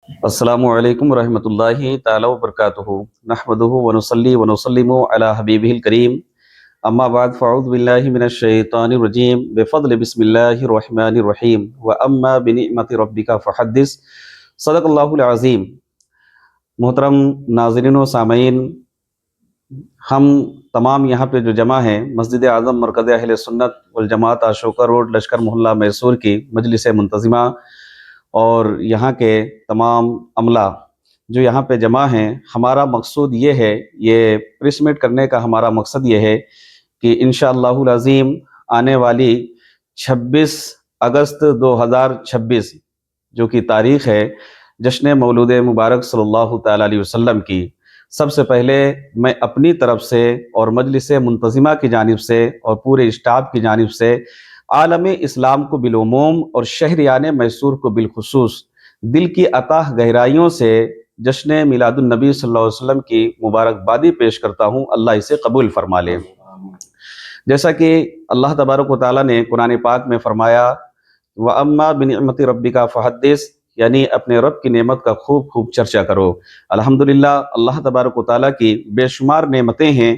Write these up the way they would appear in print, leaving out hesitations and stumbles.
السلام علیکم ورحمۃ اللہ تعالی وبرکاتہ نحمدہ ونصلی ونسلم علی حبیبہ الکریم اما بعد فاعوذ باللہ من الشیطان الرجیم بفضل بسم اللہ الرحمن الرحیم واما بنعمت ربک فحدث صدق اللہ العظیم۔ محترم ناظرین و سامعین، ہم تمام یہاں پہ جو جمع ہیں مسجد اعظم مرکز اہل سنت والجماعت اشوکا روڈ لشکر محلہ میسور کی مجلس منتظمہ اور یہاں کے تمام عملہ جو یہاں پہ جمع ہیں، ہمارا مقصود یہ ہے، یہ پریس میٹ کرنے کا ہمارا مقصد یہ ہے کہ انشاءاللہ العظیم آنے والی 26 اگست 2026 جو کہ تاریخ ہے جشن مولود مبارک صلی اللہ تعالیٰ علیہ وسلم کی، سب سے پہلے میں اپنی طرف سے اور مجلس منتظمہ کی جانب سے اور پورے اسٹاف کی جانب سے عالم اسلام کو بالعموم اور شہریان میسور کو بالخصوص دل کی اتاہ گہرائیوں سے جشن میلاد النبی صلی اللہ علیہ وسلم کی مبارکبادی پیش کرتا ہوں۔ اللہ اسے قبول فرما لے۔ جیسا کہ اللہ تبارک و تعالیٰ نے قرآن پاک میں فرمایا وَأَمَّا بِنِعْمَتِ رَبِّكَ فَحَدِّثْ، یعنی اپنے رب کی نعمت کا خوب خوب چرچا کرو۔ الحمدللہ اللہ تبارک و تعالیٰ کی بے شمار نعمتیں ہیں،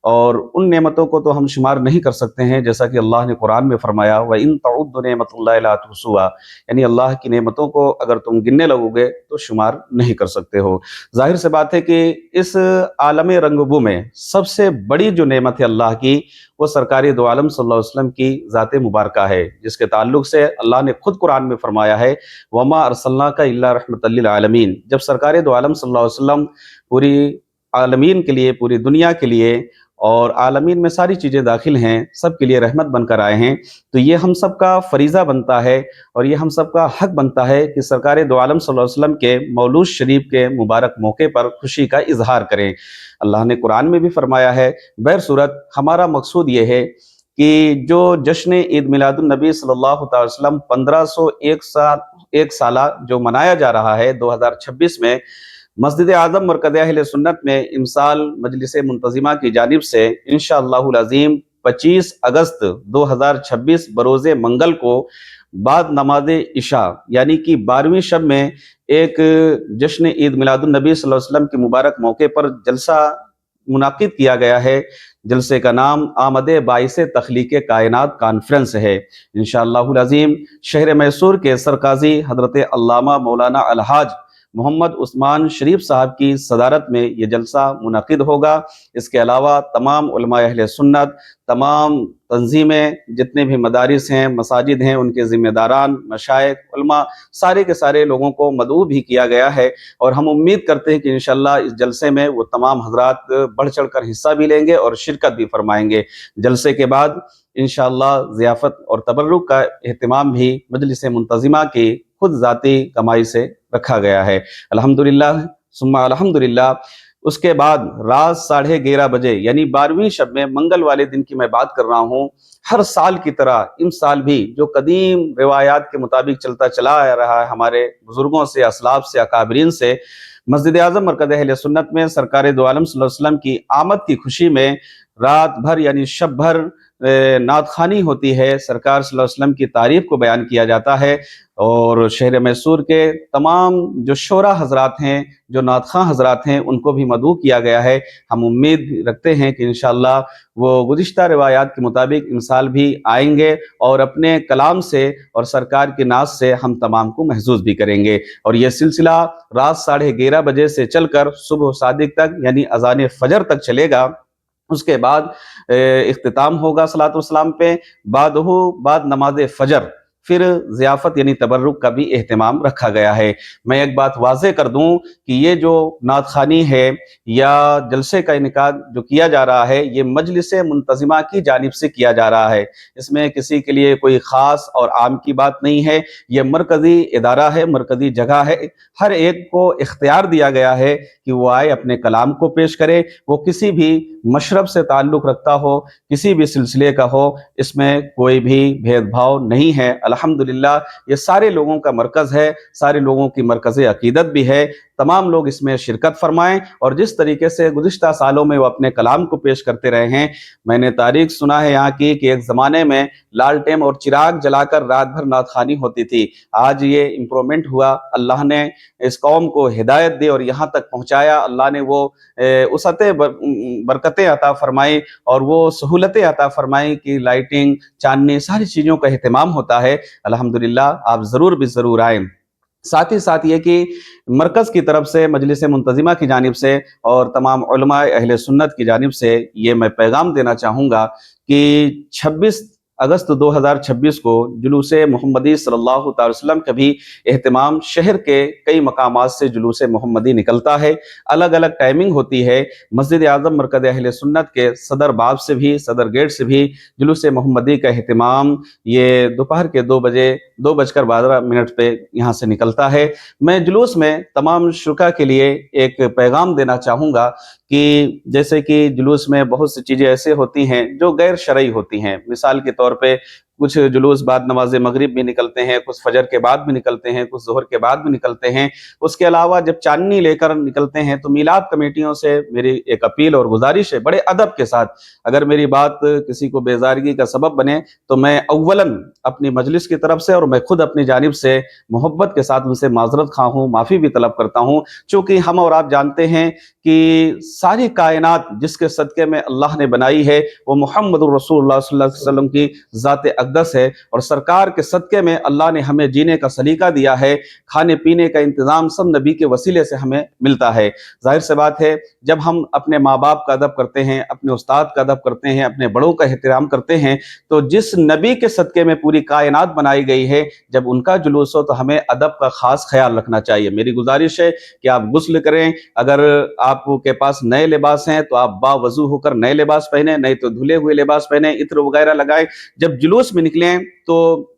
اور ان نعمتوں کو تو ہم شمار نہیں کر سکتے ہیں، جیسا کہ اللہ نے قرآن میں فرمایا وَإِن تَعُدُّوا نِعْمَتَ اللَّهِ لَا تُحْصُوهَا، یعنی اللہ کی نعمتوں کو اگر تم گننے لگو گے تو شمار نہیں کر سکتے ہو۔ ظاہر سے بات ہے کہ اس عالم رنگ بو میں سب سے بڑی جو نعمت ہے اللہ کی، وہ سرکار دو عالم صلی اللہ علیہ وسلم کی ذات مبارکہ ہے، جس کے تعلق سے اللہ نے خود قرآن میں فرمایا ہے وَمَا أَرْسَلْنَاكَ إِلَّا رَحْمَةً لِّلْعَالَمِينَ۔ جب سرکار دو عالم صلی اللہ علیہ وسلم پوری عالمین کے لیے، پوری دنیا کے لیے، اور عالمین میں ساری چیزیں داخل ہیں، سب کے لیے رحمت بن کر آئے ہیں، تو یہ ہم سب کا فریضہ بنتا ہے اور یہ ہم سب کا حق بنتا ہے کہ سرکار دو عالم صلی اللہ علیہ وسلم کے مولود شریف کے مبارک موقع پر خوشی کا اظہار کریں۔ اللہ نے قرآن میں بھی فرمایا ہے۔ بہر صورت ہمارا مقصود یہ ہے کہ جو جشن عید میلاد النبی صلی اللہ تعالی وسلم 1501 سالہ جو منایا جا رہا ہے 2026 میں، مسجد اعظم مرکز اہل سنت میں امسال مجلس منتظمہ کی جانب سے انشاءاللہ العظیم 25 اگست 2026 بروز منگل کو بعد نماز عشاء یعنی کہ 12ویں شب میں ایک جشن عید میلاد النبی صلی اللہ علیہ وسلم کے مبارک موقع پر جلسہ منعقد کیا گیا ہے۔ جلسے کا نام آمد باعث تخلیق کائنات کانفرنس ہے۔ انشاءاللہ العظیم شہر میسور کے سرقاضی حضرت علامہ مولانا الحاج محمد عثمان شریف صاحب کی صدارت میں یہ جلسہ منعقد ہوگا۔ اس کے علاوہ تمام علماء اہل سنت، تمام تنظیمیں، جتنے بھی مدارس ہیں، مساجد ہیں، ان کے ذمہ داران، مشائخ، علماء، سارے کے سارے لوگوں کو مدعو بھی کیا گیا ہے، اور ہم امید کرتے ہیں کہ انشاءاللہ اس جلسے میں وہ تمام حضرات بڑھ چڑھ کر حصہ بھی لیں گے اور شرکت بھی فرمائیں گے۔ جلسے کے بعد انشاءاللہ ضیافت اور تبرک کا اہتمام بھی مجلس منتظمہ کی خود ذاتی کمائی سے رکھا گیا ہے۔ الحمدللہ ثم الحمدللہ۔ اس کے بعد رات 11:30 بجے یعنی 12ویں شب میں منگل والے دن کی میں بات کر رہا ہوں، ہر سال کی طرح ان سال بھی جو قدیم روایات کے مطابق چلتا چلا آ رہا ہے ہمارے بزرگوں سے، اسلاف سے، اکابرین سے، مسجد اعظم مرکز اہل سنت میں سرکار دو عالم صلی اللہ علیہ وسلم کی آمد کی خوشی میں رات بھر یعنی شب بھر نعت خوانی ہوتی ہے، سرکار صلی اللہ علیہ وسلم کی تعریف کو بیان کیا جاتا ہے، اور شہر میسور کے تمام جو شعراء حضرات ہیں، جو نعت خواں حضرات ہیں، ان کو بھی مدعو کیا گیا ہے۔ ہم امید رکھتے ہیں کہ انشاءاللہ وہ گزشتہ روایات کے مطابق امسال بھی آئیں گے اور اپنے کلام سے اور سرکار کے ناز سے ہم تمام کو محظوظ بھی کریں گے، اور یہ سلسلہ رات 11:30 بجے سے چل کر صبح صادق تک یعنی اذان فجر تک چلے گا۔ اس کے بعد اختتام ہوگا صلاۃ والسلام پہ، بعد نماز فجر پھر ضیافت یعنی تبرک کا بھی اہتمام رکھا گیا ہے۔ میں ایک بات واضح کر دوں کہ یہ جو نعت خوانی ہے یا جلسے کا انعقاد جو کیا جا رہا ہے، یہ مجلس منتظمہ کی جانب سے کیا جا رہا ہے، اس میں کسی کے لیے کوئی خاص اور عام کی بات نہیں ہے، یہ مرکزی ادارہ ہے، مرکزی جگہ ہے، ہر ایک کو اختیار دیا گیا ہے کہ وہ آئے اپنے کلام کو پیش کرے، وہ کسی بھی مشرب سے تعلق رکھتا ہو، کسی بھی سلسلے کا ہو، اس میں کوئی بھی بھید بھاؤ نہیں ہے۔ الحمدللہ یہ سارے لوگوں کا مرکز ہے، سارے لوگوں کی مرکز عقیدت بھی ہے۔ तमाम लोग इसमें शिरकत फरमाएं और जिस तरीके से गुज़िश्ता सालों में वो अपने कलाम को पेश करते रहे हैं। मैंने तारीख सुना है यहाँ की कि एक ज़माने में लालटेन और चिराग जलाकर रात भर नात ख़वानी होती थी। आज ये इम्प्रूवमेंट हुआ, अल्लाह ने इस कौम को हिदायत दी और यहाँ तक पहुँचाया। अल्लाह ने वो वसअतें बरकतें अता फरमाई और वो सहूलतें अता फरमाई कि लाइटिंग, चांदनी, सारी चीज़ों का एहतमाम होता है। अल्हम्दुलिल्लाह, आप ज़रूर भी ज़रूर आएँ। साथ ही साथ ये कि मरकज़ की तरफ से, मजलिस मुंतज़िमा की जानिब से और तमाम उलमा अहले सुन्नत की जानिब से ये मैं पैगाम देना चाहूँगा कि 26 अगस्त 2026 को जुलूस-ए मुहम्मदी सल्लल्लाहु अलैहि वसल्लम का भी एहतमाम शहर के कई मकामात से जुलूस-ए मुहम्मदी निकलता है। अलग अलग टाइमिंग होती है। मस्जिद आज़म मरकज़ अहले सुन्नत के सदर बाब से भी, सदर गेट से भी जुलूस-ए मुहम्मदी का एहतमाम ये दोपहर के 2 बजे 2:12 पे यहाँ से निकलता है। मैं जुलूस में तमाम शुरका के लिए एक पैगाम देना चाहूँगा कि जैसे कि जुलूस में बहुत सी चीज़ें ऐसे होती हैं जो गैर शरई होती हैं। मिसाल के तौर पे कुछ जुलूस बाद नमाज मगरिब भी निकलते हैं, कुछ फजर के बाद भी निकलते हैं, कुछ ज़ोहर के बाद भी निकलते हैं। उसके अलावा जब चांदनी लेकर निकलते हैं तो मीलाद कमेटियों से मेरी एक अपील और गुजारिश है, बड़े अदब के साथ, अगर मेरी बात किसी को बेजारगी का सबब बने तो मैं अव्वलन अपनी मजलिस की तरफ से और मैं खुद अपनी जानिब से मोहब्बत के साथ उनसे माजरत खा हूँ, माफ़ी भी तलब करता हूँ। चूँकि हम और आप जानते हैं कि सारी कायनात जिसके सदक़े में अल्लाह ने बनाई है वो मुहम्मदुर रसूलुल्लाह सल्लल्लाहु अलैहि वसल्लम की ज़ात अक़दस है और सरकार के सदक़े में अल्लाह ने हमें जीने का सलीका दिया है। खाने पीने का इंतज़ाम सब नबी के वसीले से हमें मिलता है। ज़ाहिर सी बात है, जब हम अपने माँ बाप का अदब करते हैं, अपने उस्ताद का अदब करते हैं, अपने बड़ों का एहतराम करते हैं, तो जिस नबी के सदक़े में पूरी कायनात बनाई गई है, जब उनका जुलूस हो तो हमें अदब का ख़ास ख्याल रखना चाहिए। मेरी गुजारिश है कि आप गुस्ल करें। अगर आपके पास नए लिबास हैं तो आप बावजू होकर नए लिबास पहने, नहीं तो धुले हुए लिबास पहने, इत्र वगैरह लगाए। जब जुलूस में निकलें तो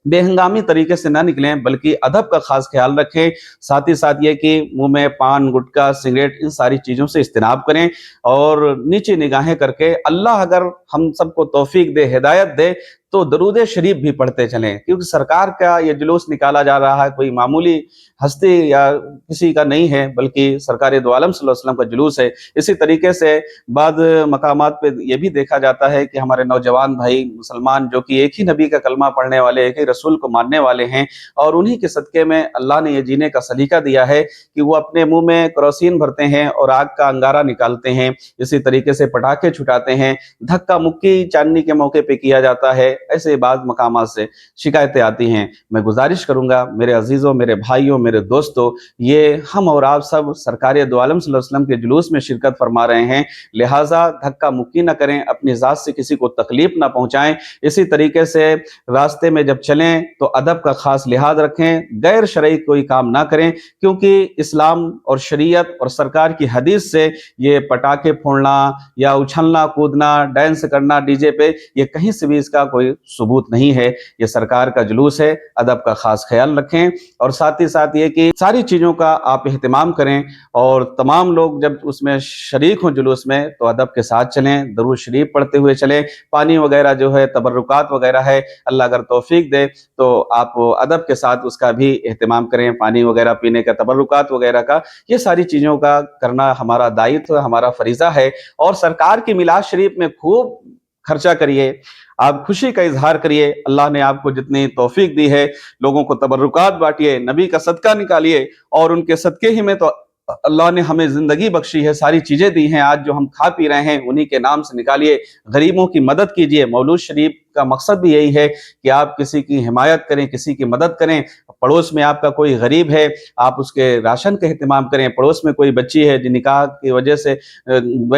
बेहंगामी तरीके से ना निकलें, बल्कि अदब का खास ख्याल रखें। साथ ही साथ ये कि मुंह में पान, गुटखा, सिगरेट, इन सारी चीज़ों से इज्तनाब करें और नीची निगाहें करके अल्लाह अगर हम सबको तौफीक दे, हिदायत दे, तो दरूद शरीफ भी पढ़ते चलें। क्योंकि सरकार का ये जुलूस निकाला जा रहा है, कोई मामूली हस्ती या किसी का नहीं है, बल्कि सरकार दो आलम सल्लल्लाहु अलैहि वसल्लम का जुलूस है। इसी तरीके से बाद मकामात पे ये भी देखा जाता है कि हमारे नौजवान भाई मुसलमान जो कि एक ही नबी का कलमा पढ़ने वाले, एक ही रसूल को मानने वाले हैं और उन्हीं के सदक़े में अल्लाह ने ये जीने का सलीका दिया है कि वो अपने मुँह में केरोसिन भरते हैं और आग का अंगारा निकालते हैं। इसी तरीके से पटाखे छुटाते हैं। धक्का मुक्की चांदनी के मौके पे किया जाता है। ऐसे बाद मकामात से शिकायतें आती हैं। मैं गुजारिश करूंगा मेरे अजीज़ों, मेरे भाइयों, मेरे दोस्तों, ये हम और आप सब सरकार दो आलम सल्लल्लाहु अलैहि वसल्लम के जुलूस में शिरकत फरमा रहे हैं, लिहाजा धक्का मुक्की न करें, अपनी ज़ात से किसी को तकलीफ ना पहुंचाएं। इसी तरीके से रास्ते में जब चलें तो अदब का खास लिहाज रखें, गैर शरई कोई काम ना करें, क्योंकि इस्लाम और शरीयत और सरकार की हदीस से ये पटाखे फोड़ना या उछलना कूदना, डांस करना डीजे पे, ये कहीं से भी इसका कोई सबूत नहीं है। ये सरकार का जुलूस है, अदब का खास ख्याल रखें और साथ ही साथ ये कि सारी चीज़ों का आप एहतमाम करें और तमाम लोग जब उसमें शरीक हों जुलूस में तो अदब के साथ चलें, दरूद शरीफ पढ़ते हुए चलें। पानी वगैरह जो है, तबर्रुकात वगैरह है, अल्लाह अगर तौफीक दे तो आप अदब के साथ उसका भी एहतमाम करें, पानी वगैरह पीने का, तबर्रुकात वगैरह का, ये सारी चीज़ों का करना हमारा दायित्व, हमारा फरीज़ा है। और सरकार की मिलाद शरीफ में खूब खर्चा करिए, आप खुशी का इजहार करिए। अल्लाह ने आपको जितनी तौफीक दी है, लोगों को तबर्रुकात बांटिए, नबी का सदका निकालिए और उनके सदके ही में तो अल्लाह ने हमें जिंदगी बख्शी है, सारी चीजें दी हैं। आज जो हम खा पी रहे हैं उन्हीं के नाम से निकालिए, गरीबों की मदद कीजिए। मौलूद शरीफ का मकसद भी यही है कि आप किसी की हिमायत करें, किसी की मदद करें। पड़ोस में आपका कोई गरीब है, आप उसके राशन का एहतमाम करें। पड़ोस में कोई बच्ची है जो निकाह की वजह से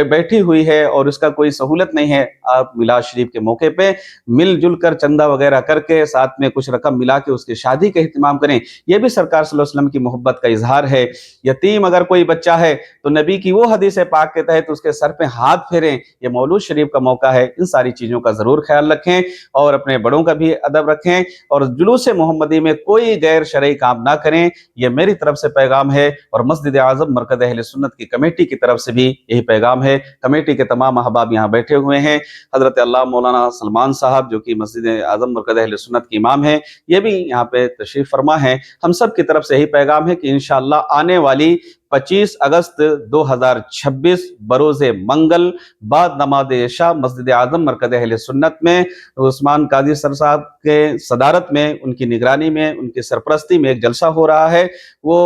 बैठी हुई है और उसका कोई सहूलत नहीं है, आप मिलाद शरीफ के मौके पे मिलजुल कर चंदा वगैरह करके साथ में कुछ रकम मिला के उसकी शादी का एहतमाम करें। यह भी सरकार सल्लल्लाहु अलैहि वसल्लम की मोहब्बत का इजहार है। यतीम अगर कोई बच्चा है तो नबी की वो हदीस पाक के तहत उसके सर पे हाथ फेरें। ये मौलूद शरीफ का मौका है। इन सारी चीज़ों का ज़रूर ख्याल रखें और अपने बड़ों का भी अदब रखें और जुलूस मोहम्मदी में कोई गैर शरई काम ना करें। यह मेरी तरफ से पैगाम है और मस्जिद आज़म मरकज़ अहले सुन्नत की कमेटी की तरफ से भी यही पैगाम है। कमेटी के तमाम अहबाब यहाँ बैठे हुए हैं। हज़रत अल्लाह मौलाना सलमान साहब जो कि मस्जिद आज़म मरकज़ अहले सुन्नत के इमाम हैं, ये भी यहाँ पे तशरीफ़ फरमा है। हम सब की तरफ से यही पैगाम है कि इंशाअल्लाह आने वाली 25 अगस्त 2026 बरोज़ मंगल बाद नमाज इशा मस्जिद आज़म मरकज़ अहले सुन्नत में उस्मान कादी सर साहब के सदारत में, उनकी निगरानी में, उनकी सरपरस्ती में एक जलसा हो रहा है। वो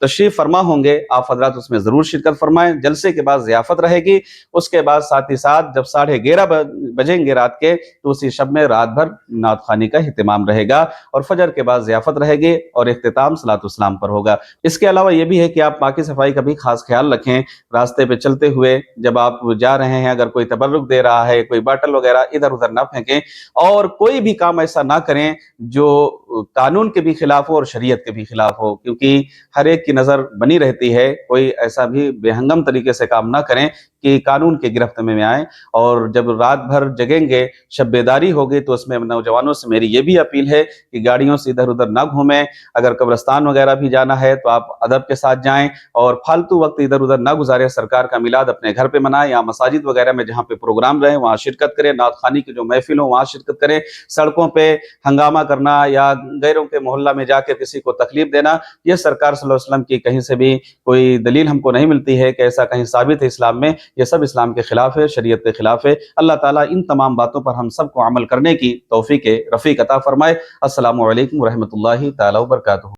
तशरीफ़ फरमा होंगे, आप हज़रात उसमें ज़रूर शिरकत फरमाएं। जलसे के बाद ज़ियाफ़त रहेगी। उसके बाद साथ ही साथ जब 11:30 बजेंगे रात के, तो उसी शब में रात भर नात ख़्वानी का एहतमाम रहेगा और फजर के बाद ज़ियाफ़त रहेगी और इख्तिताम सलातो-सलाम पर होगा। इसके अलावा ये भी है कि आप पाकी सफाई का भी खास ख्याल रखें। रास्ते पे चलते हुए जब आप जा रहे हैं, अगर कोई तबर्रुक दे रहा है, कोई बॉटल वगैरह इधर उधर ना फेंकें और कोई भी काम ऐसा ना करें जो कानून के भी खिलाफ हो और शरीयत के भी खिलाफ हो, क्योंकि हर एक की नज़र बनी रहती है। कोई ऐसा भी बेहंगम तरीके से काम ना करें कि कानून की गिरफ्त में आए। और जब रात भर जगेंगे, शब बेदारी होगी, तो उसमें नौजवानों से मेरी ये भी अपील है कि गाड़ियों से इधर उधर ना घूमें। अगर कब्रिस्तान वगैरह भी जाना है तो आप अदब के साथ जाएं और फालतू वक्त इधर उधर ना गुजारें। सरकार का मिलाद अपने घर पे मनाएं या मसाजिद वगैरह में जहाँ पे प्रोग्राम रहे वहाँ शिरकत करें। नात खानी की जो महफिल हो वहाँ शिरकत करें। सड़कों पे हंगामा करना या गैरों के मोहल्ला में जाकर किसी को तकलीफ देना, ये सरकार सल्लल्लाहु अलैहि वसल्लम की कहीं से भी कोई दलील हमको नहीं मिलती है कि ऐसा कहीं साबित है इस्लाम में। ये सब इस्लाम के खिलाफ है, शरीयत के खिलाफ है। अल्लाह ताला इन तमाम बातों पर हम सबको अमल करने की तौफीक रफ़ीक अता फरमाए। अस्सलामु अलैकुम व रहमतुल्लाहि तआला व बरकातहू।